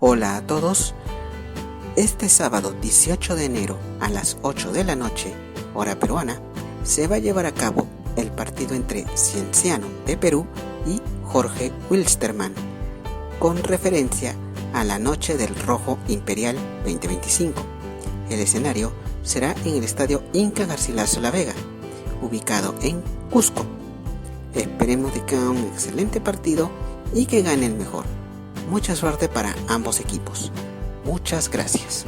Hola a todos. Este sábado 18 de enero a las 8 de la noche, hora peruana, se va a llevar a cabo el partido entre Cienciano de Perú y Jorge Wilstermann, con referencia a la Noche del Rojo Imperial 2025. El escenario será en el Estadio Inca Garcilaso La Vega, ubicado en Cusco. Esperemos de que haga un excelente partido y que gane el mejor. Mucha suerte para ambos equipos. Muchas gracias.